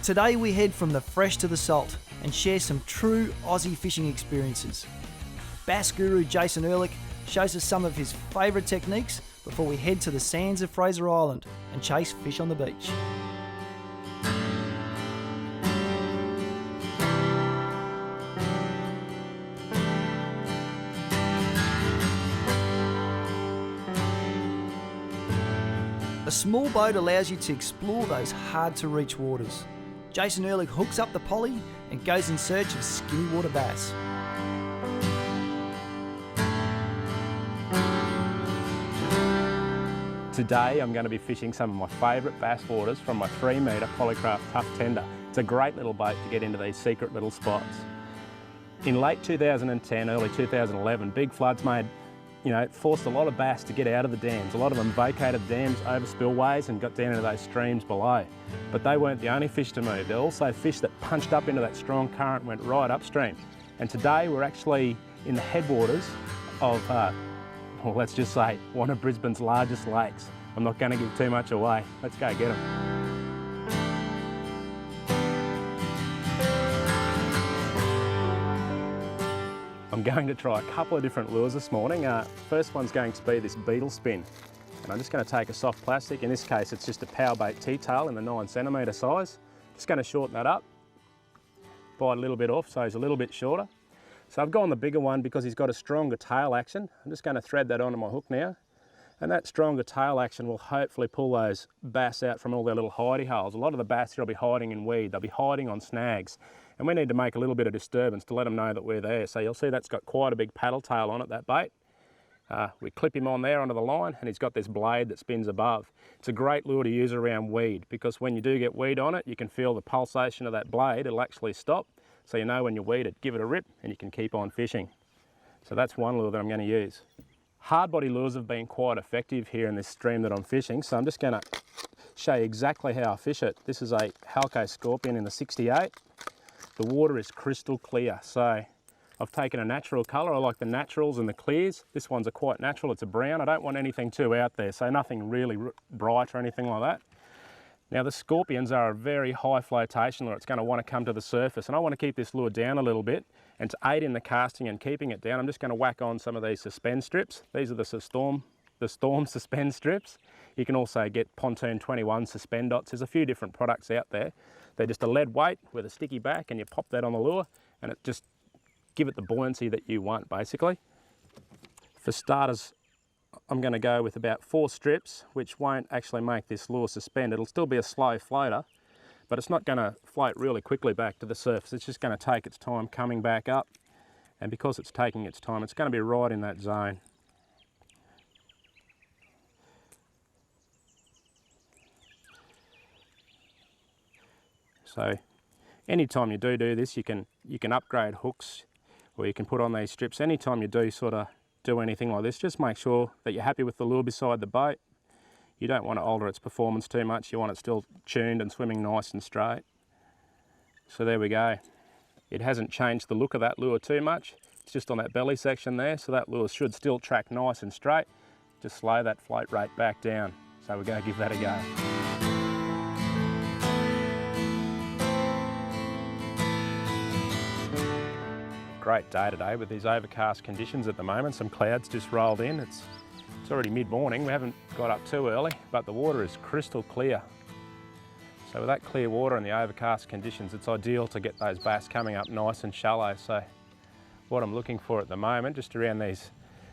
Today we head from the fresh to the salt and share some true Aussie fishing experiences. Bass guru Jason Ehrlich shows us some of his favourite techniques before we head to the sands of Fraser Island and chase fish on the beach. A small boat allows you to explore those hard-to-reach waters. Jason Ehrlich hooks up the poly and goes in search of skinny water bass. Today I'm going to be fishing some of my favourite bass waters from my 3 metre Polycraft Tough Tender. It's a great little boat to get into these secret little spots. In late 2010, early 2011, big floods forced a lot of bass to get out of the dams. A lot of them vacated dams over spillways and got down into those streams below. But they weren't the only fish to move. There were also fish that punched up into that strong current and went right upstream. And today we're actually in the headwaters of, well, let's just say, one of Brisbane's largest lakes. I'm not going to give too much away. Let's go get them. I'm going to try a couple of different lures this morning. First one's going to be this beetle spin. And I'm just going to take a soft plastic. In this case, it's just a power bait T-tail in the 9 centimetre size. Just going to shorten that up, bite a little bit off so he's a little bit shorter. So I've gone the bigger one because he's got a stronger tail action. I'm just going to thread that onto my hook now. And that stronger tail action will hopefully pull those bass out from all their little hidey holes. A lot of the bass here will be hiding in weed. They'll be hiding on snags. And we need to make a little bit of disturbance to let them know that we're there. So you'll see that's got quite a big paddle tail on it, that bait. We clip him on there onto the line and he's got this blade that spins above. It's a great lure to use around weed because when you do get weed on it, you can feel the pulsation of that blade. It'll actually stop. So you know when you weed it, give it a rip and you can keep on fishing. So that's one lure that I'm going to use. Hard body lures have been quite effective here in this stream that I'm fishing. So I'm just going to show you exactly how I fish it. This is a Halco Scorpion in the 68. The water is crystal clear, so I've taken a natural colour. I like the naturals and the clears. This one's a quite natural, it's a brown. I don't want anything too out there, so nothing really bright or anything like that. Now the Scorpions are a very high flotation lure. It's going to want to come to the surface, and I want to keep this lure down a little bit. And to aid in the casting and keeping it down, I'm just going to whack on some of these suspend strips. These are the Storm suspend strips. You can also get Pontoon 21 suspend dots. There's a few different products out there. They're just a lead weight with a sticky back, and you pop that on the lure and it just give it the buoyancy that you want basically. For starters, I'm going to go with about 4 strips, which won't actually make this lure suspend. It'll still be a slow floater, but it's not going to float really quickly back to the surface. It's just going to take its time coming back up, and because it's taking its time, it's going to be right in that zone. So anytime you do this, you can upgrade hooks, or you can put on these strips. Anytime you do anything like this, just make sure that you're happy with the lure beside the boat. You don't want to alter its performance too much. You want it still tuned and swimming nice and straight. So there we go. It hasn't changed the look of that lure too much. It's just on that belly section there, so that lure should still track nice and straight. Just slow that float rate back down. So we're going to give that a go. Great day today with these overcast conditions at the moment. Some clouds just rolled in. It's already mid-morning. We haven't got up too early, but the water is crystal clear. So with that clear water and the overcast conditions, it's ideal to get those bass coming up nice and shallow. So what I'm looking for at the moment, just around these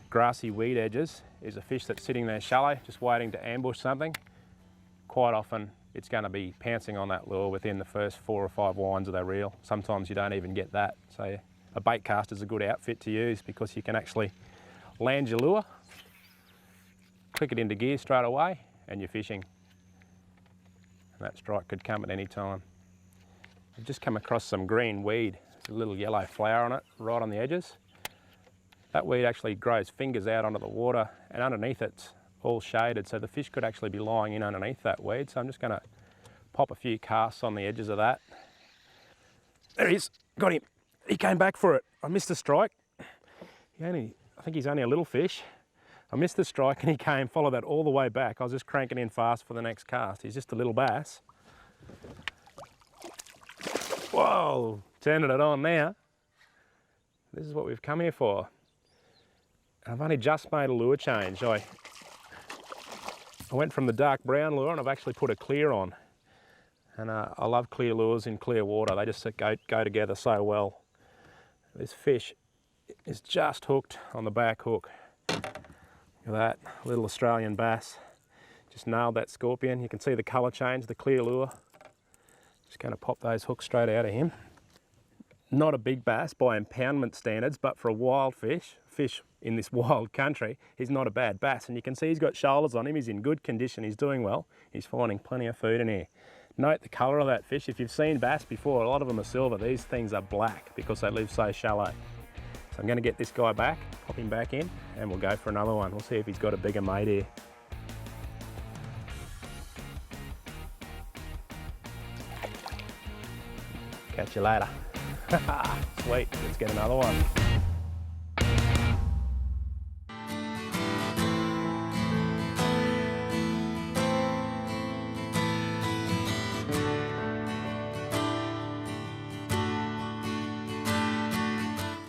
grassy weed edges, is a fish that's sitting there shallow, just waiting to ambush something. Quite often it's going to be pouncing on that lure within the first 4 or 5 winds of their reel. Sometimes you don't even get that. So a bait cast is a good outfit to use because you can actually land your lure, click it into gear straight away, and you're fishing. And that strike could come at any time. I've just come across some green weed. There's a little yellow flower on it, right on the edges. That weed actually grows fingers out onto the water, and underneath it's all shaded, so the fish could actually be lying in underneath that weed. So I'm just going to pop a few casts on the edges of that. There he is, got him. He came back for it. I missed the strike. I think he's only a little fish. I missed the strike and he came, followed that all the way back. I was just cranking in fast for the next cast. He's just a little bass. Whoa, turning it on now. This is what we've come here for. I've only just made a lure change. I went from the dark brown lure and I've actually put a clear on. And I love clear lures in clear water. They just go together so well. This fish is just hooked on the back hook. Look at that, little Australian bass. Just nailed that scorpion. You can see the colour change, the clear lure. Just going to pop those hooks straight out of him. Not a big bass by impoundment standards, but for a wild fish in this wild country, he's not a bad bass. And you can see he's got shoulders on him, he's in good condition, he's doing well. He's finding plenty of food in here. Note the colour of that fish. If you've seen bass before, a lot of them are silver. These things are black because they live so shallow. So I'm going to get this guy back, pop him back in, and we'll go for another one. We'll see if he's got a bigger mate here. Catch you later. Sweet, let's get another one.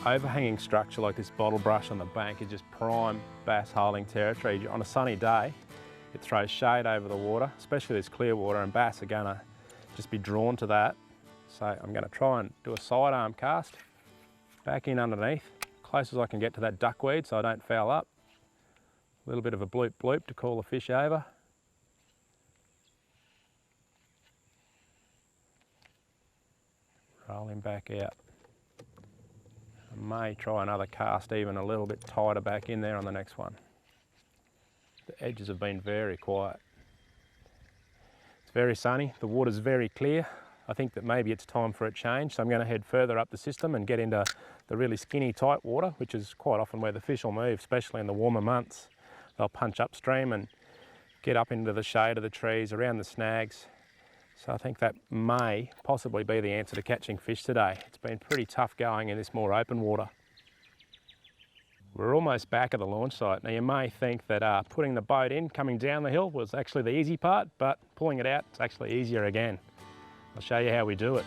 Overhanging structure like this bottle brush on the bank is just prime bass holding territory. On a sunny day, it throws shade over the water, especially this clear water, and bass are gonna just be drawn to that. So I'm gonna try and do a sidearm cast, back in underneath, close as I can get to that duckweed so I don't foul up. A little bit of a bloop bloop to call the fish over. Roll him back out. I may try another cast even a little bit tighter back in there on the next one. The edges have been very quiet. It's very sunny, the water's very clear. I think that maybe it's time for a change, so I'm going to head further up the system and get into the really skinny tight water, which is quite often where the fish will move, especially in the warmer months. They'll punch upstream and get up into the shade of the trees, around the snags. So I think that may possibly be the answer to catching fish today. It's been pretty tough going in this more open water. We're almost back at the launch site. Now you may think that putting the boat in, coming down the hill was actually the easy part, but pulling it out is actually easier again. I'll show you how we do it.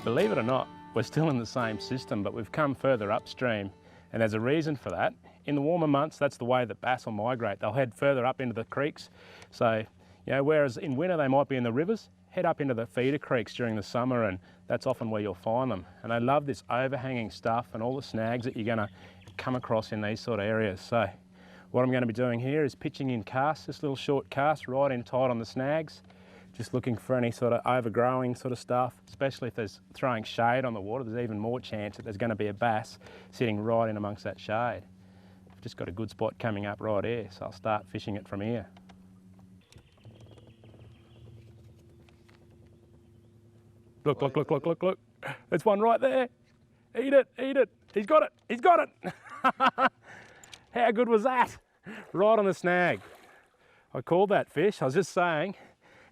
Believe it or not, we're still in the same system, but we've come further upstream, and there's a reason for that. In the warmer months, that's the way that bass will migrate. They'll head further up into the creeks. So, you know, whereas in winter they might be in the rivers, head up into the feeder creeks during the summer, and that's often where you'll find them. And they love this overhanging stuff and all the snags that you're gonna come across in these sort of areas. So what I'm gonna be doing here is pitching in casts, this little short cast right in tight on the snags. Just looking for any sort of overgrowing sort of stuff, especially if there's throwing shade on the water, there's even more chance that there's going to be a bass sitting right in amongst that shade. I've just got a good spot coming up right here, so I'll start fishing it from here. Look, look, look, look, look, look. There's one right there. Eat it, eat it. He's got it, he's got it. How good was that? Right on the snag. I called that fish, I was just saying,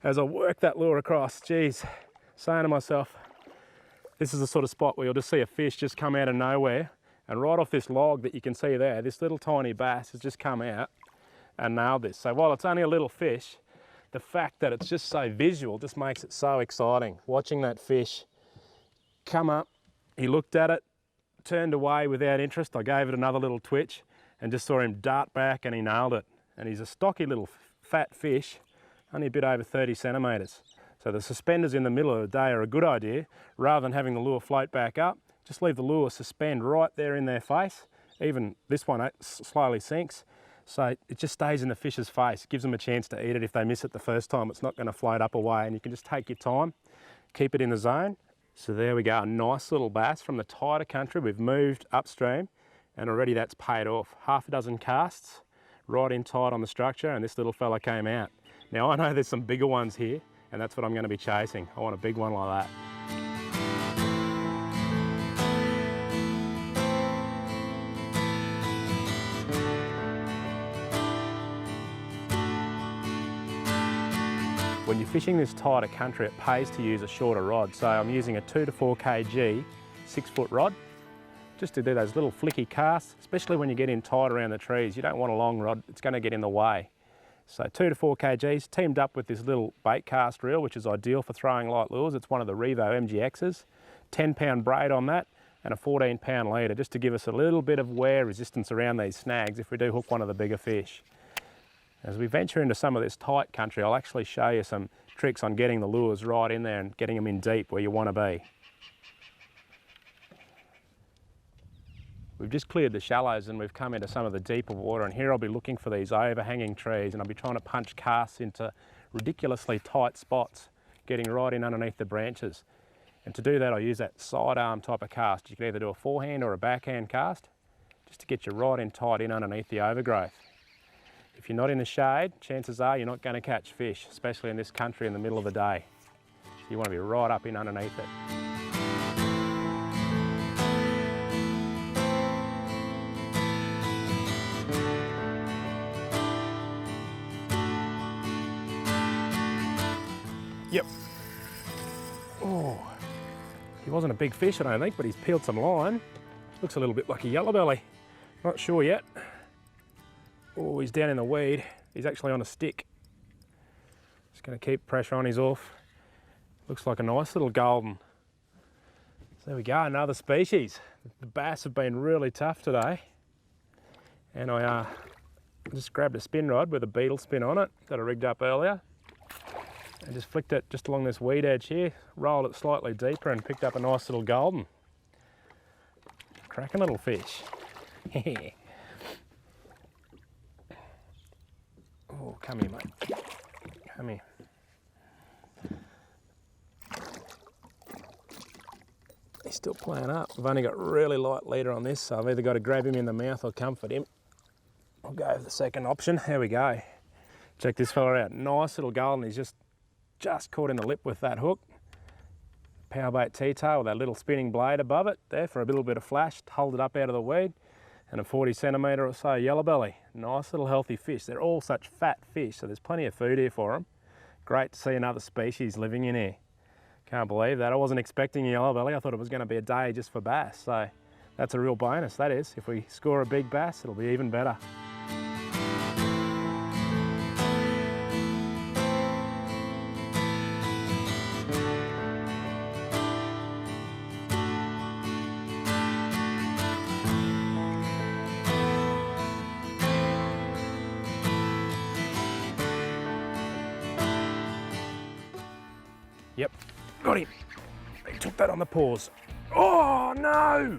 as I work that lure across, geez, saying to myself, this is the sort of spot where you'll just see a fish just come out of nowhere, and right off this log that you can see there, this little tiny bass has just come out and nailed this. So while it's only a little fish, the fact that it's just so visual just makes it so exciting. Watching that fish come up, he looked at it, turned away without interest. I gave it another little twitch and just saw him dart back, and he nailed it. And he's a stocky little fat fish, only a bit over 30 centimetres. So the suspenders in the middle of the day are a good idea. Rather than having the lure float back up, just leave the lure suspend right there in their face. Even this one slowly sinks, so it just stays in the fish's face. It gives them a chance to eat it. If they miss it the first time, it's not going to float up away, and you can just take your time, keep it in the zone. So there we go, a nice little bass from the tighter country. We've moved upstream, and already that's paid off. Half a dozen casts, right in tight on the structure, and this little fella came out. Now I know there's some bigger ones here, and that's what I'm going to be chasing. I want a big one like that. When you're fishing this tighter country, it pays to use a shorter rod. So I'm using a 2 to 4 kg 6-foot rod, just to do those little flicky casts, especially when you get in tight around the trees. You don't want a long rod, it's going to get in the way. So 2 to 4 kgs, teamed up with this little bait cast reel, which is ideal for throwing light lures. It's one of the Revo MGXs. 10-pound braid on that, and a 14-pound leader, just to give us a little bit of wear resistance around these snags if we do hook one of the bigger fish. As we venture into some of this tight country, I'll actually show you some tricks on getting the lures right in there and getting them in deep where you want to be. We've just cleared the shallows and we've come into some of the deeper water, and here I'll be looking for these overhanging trees, and I'll be trying to punch casts into ridiculously tight spots, getting right in underneath the branches. And to do that, I use that sidearm type of cast. You can either do a forehand or a backhand cast, just to get you right in tight in underneath the overgrowth. If you're not in the shade, chances are you're not going to catch fish, especially in this country in the middle of the day. You want to be right up in underneath it. Yep. Oh, he wasn't a big fish, I don't think, but he's peeled some line. Looks a little bit like a yellow belly. Not sure yet. Oh, he's down in the weed. He's actually on a stick. Just going to keep pressure on his off. Looks like a nice little golden. So there we go, another species. The bass have been really tough today. And I just grabbed a spin rod with a beetle spin on it that I rigged up earlier. And just flicked it just along this weed edge here, rolled it slightly deeper and picked up a nice little golden. Cracking little fish. Oh, come here, mate. Come here. He's still playing up. I've only got really light leader on this, so I've either got to grab him in the mouth or comfort him. I'll go with the second option. There we go. Check this fella out. Nice little golden. He's just caught in the lip with that hook. Powerbait T-tail with that little spinning blade above it there for a little bit of flash, hold it up out of the weed, and a 40 centimetre or so yellow belly. Nice little healthy fish. They're all such fat fish, so there's plenty of food here for them. Great to see another species living in here. Can't believe that. I wasn't expecting a yellow belly. I thought it was going to be a day just for bass, so that's a real bonus, that is. If we score a big bass, it'll be even better. Yep, got him. He took that on the paws. Oh no!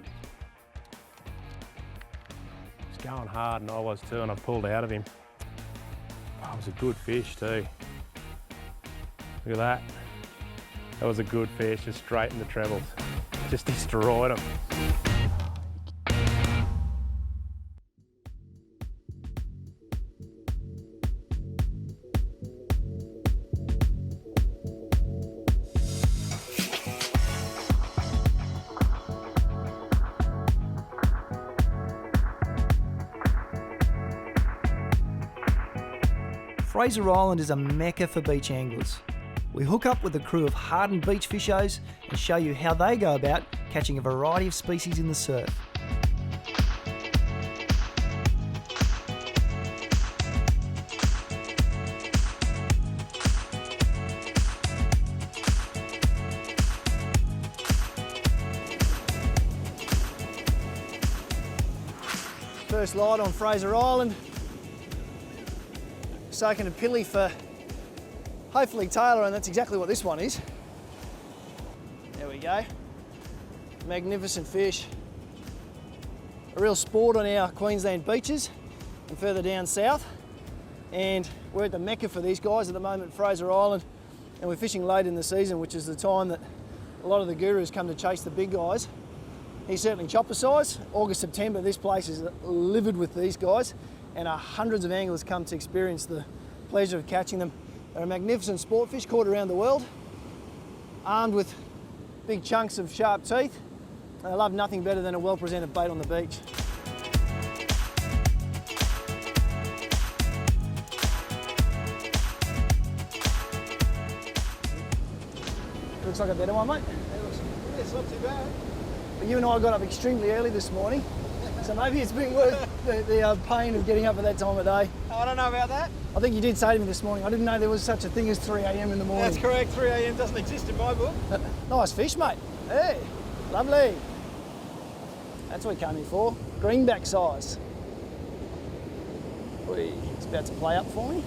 He's going hard and I was too, and I pulled out of him. Oh, it was a good fish too. Look at that. That was a good fish, just straight in the trebles. Just destroyed him. Fraser Island is a mecca for beach anglers. We hook up with a crew of hardened beach fishers and show you how they go about catching a variety of species in the surf. First light on Fraser Island. Soaking a pilly for hopefully Taylor, and that's exactly what this one is. There we go. Magnificent fish. A real sport on our Queensland beaches and further down south. And we're at the mecca for these guys at the moment, Fraser Island, and we're fishing late in the season, which is the time that a lot of the gurus come to chase the big guys. He's certainly chopper size. August, September, this place is livid with these guys, and hundreds of anglers come to experience the pleasure of catching them. They're a magnificent sport fish caught around the world, armed with big chunks of sharp teeth. They love nothing better than a well-presented bait on the beach. Looks like a better one, mate. It's not too bad. But you and I got up extremely early this morning, so maybe it's been worth the pain of getting up at that time of day. I don't know about that. I think you did say to me this morning, I didn't know there was such a thing as 3 a.m. in the morning. That's correct, 3 a.m. doesn't exist in my book. Nice fish, mate. Hey, lovely. That's what we came in for. Greenback size. Oi, it's about to play up for me.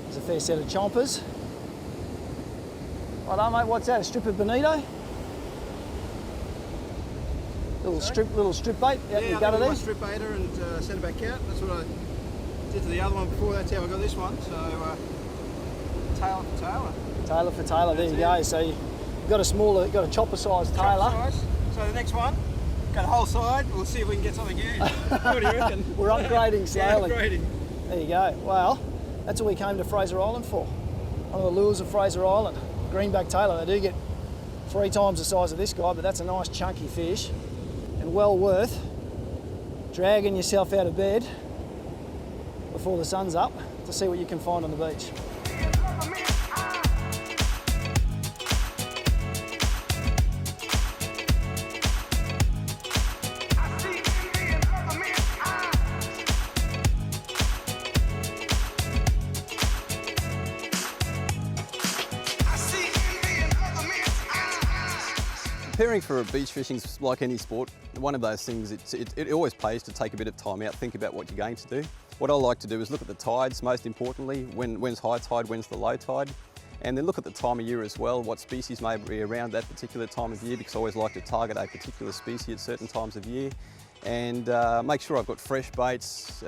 There's a fair set of chompers. Right on, mate, what's that? A strip of bonito? Little strip bait out in the gutter there? I strip baiter and send it back out. That's what I did to the other one before. That's how I got this one. So, tailor for tailor. Tailor for tailor, there you go. So you've got a chopper sized tailor. So the next one, got a whole side. We'll see if we can get something in. What do you reckon? We're upgrading slowly. Yeah, upgrading. There you go. Well, that's what we came to Fraser Island for. One of the lures of Fraser Island. Greenback tailor. They do get 3 times the size of this guy, but that's a nice chunky fish. And well worth dragging yourself out of bed before the sun's up to see what you can find on the beach. Preparing for beach fishing is like any sport. One of those things, it always pays to take a bit of time out, think about what you're going to do. What I like to do is look at the tides, most importantly, when's high tide, when's the low tide, and then look at the time of year as well, what species may be around that particular time of year, because I always like to target a particular species at certain times of year. And make sure I've got fresh baits,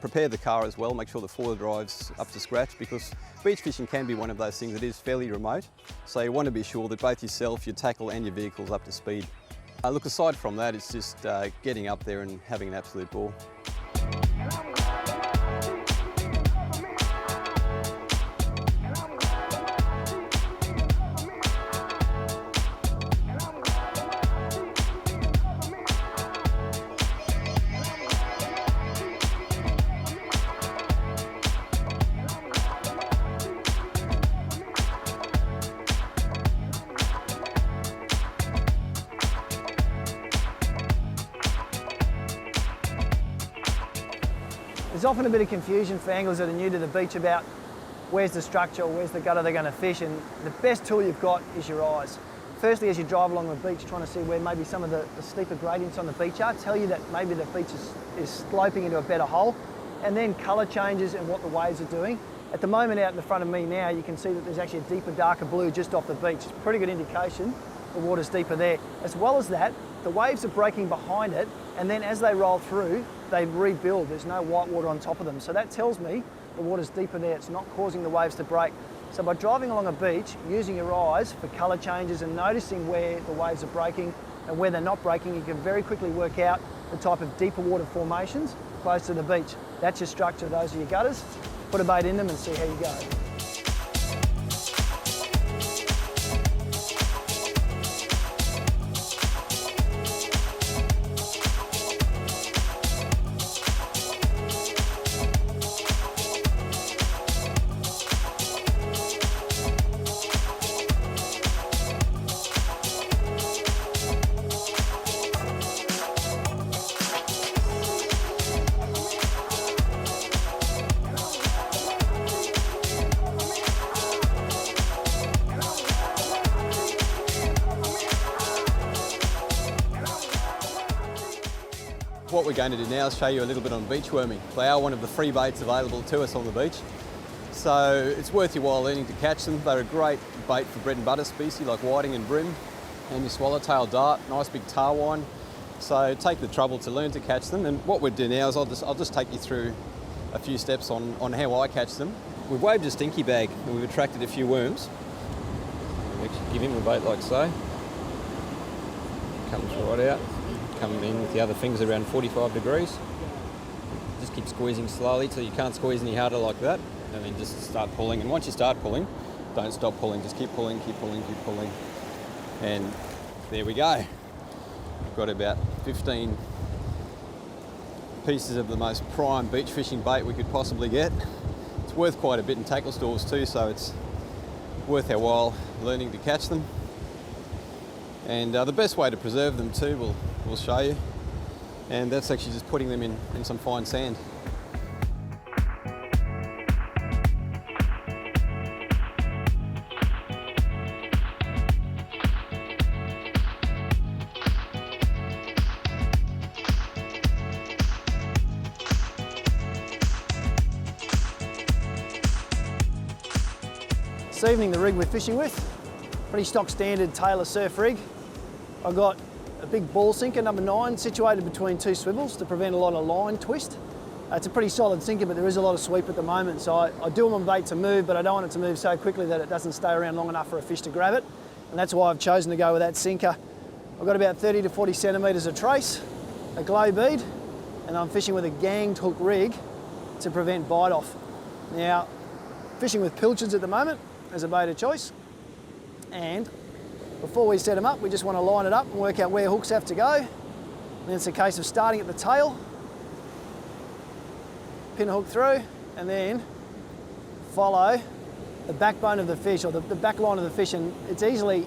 prepare the car as well, make sure the four-wheel drive's up to scratch, because beach fishing can be one of those things that is fairly remote. So you want to be sure that both yourself, your tackle and your vehicle's up to speed. Look, aside from that, it's just getting up there and having an absolute ball. There's often a bit of confusion for anglers that are new to the beach about where's the structure, where's the gutter they're going to fish, and the best tool you've got is your eyes. Firstly, as you drive along the beach trying to see where maybe some of the steeper gradients on the beach are, tell you that maybe the beach is sloping into a better hole, and then colour changes and what the waves are doing. At the moment out in the front of me now, you can see that there's actually a deeper, darker blue just off the beach. It's a pretty good indication the water's deeper there. As well as that, the waves are breaking behind it, and then as they roll through, they rebuild. There's no white water on top of them. So that tells me the water's deeper there. It's not causing the waves to break. So by driving along a beach, using your eyes for colour changes and noticing where the waves are breaking and where they're not breaking, you can very quickly work out the type of deeper water formations close to the beach. That's your structure. Those are your gutters. Put a bait in them and see how you go. What we're going to do now is show you a little bit on beach worming. They are one of the free baits available to us on the beach. So it's worth your while learning to catch them. They're a great bait for bread and butter species like whiting and bream, and your swallowtail dart, nice big tarwine. So take the trouble to learn to catch them. And what we'll do now is I'll just take you through a few steps on how I catch them. We've waved a stinky bag and we've attracted a few worms. We'll give him a bait like so. Comes right out. Coming in with the other fingers around 45 degrees. Just keep squeezing slowly till you can't squeeze any harder like that, and then just start pulling. And once you start pulling, don't stop pulling, just keep pulling, keep pulling, keep pulling. And there we go. We've got about 15 pieces of the most prime beach fishing bait we could possibly get. It's worth quite a bit in tackle stores too, so it's worth our while learning to catch them. And the best way to preserve them too, we'll show you. And that's actually just putting them in some fine sand. This evening, the rig we're fishing with, pretty stock standard Taylor surf rig. I've got a big ball sinker, number 9, situated between 2 swivels to prevent a lot of line twist. It's a pretty solid sinker, but there is a lot of sweep at the moment, so I do want my bait to move, but I don't want it to move so quickly that it doesn't stay around long enough for a fish to grab it, and that's why I've chosen to go with that sinker. I've got about 30 to 40 centimetres of trace, a glow bead, and I'm fishing with a ganged hook rig to prevent bite off. Now, fishing with pilchards at the moment as a bait of choice, and before we set them up, we just want to line it up and work out where hooks have to go. And then it's a case of starting at the tail, pin a hook through, and then follow the backbone of the fish, or the back line of the fish, and it's easily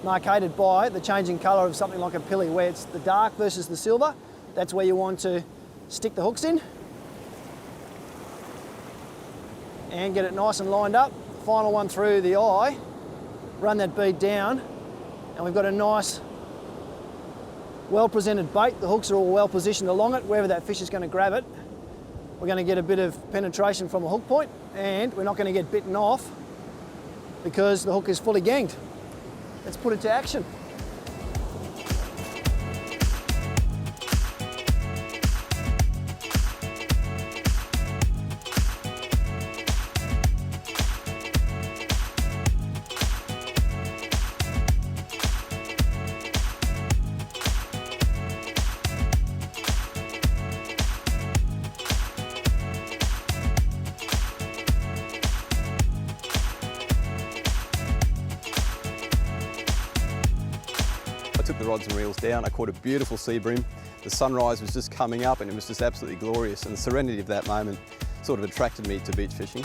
marcated by the changing colour of something like a pilly, where it's the dark versus the silver. That's where you want to stick the hooks in and get it nice and lined up. Final one through the eye, run that bead down, and we've got a nice, well-presented bait. The hooks are all well positioned along it, wherever that fish is going to grab it. We're going to get a bit of penetration from a hook point, and we're not going to get bitten off because the hook is fully ganged. Let's put it to action. I took the rods and reels down, I caught a beautiful sea bream. The sunrise was just coming up and it was just absolutely glorious, and the serenity of that moment sort of attracted me to beach fishing.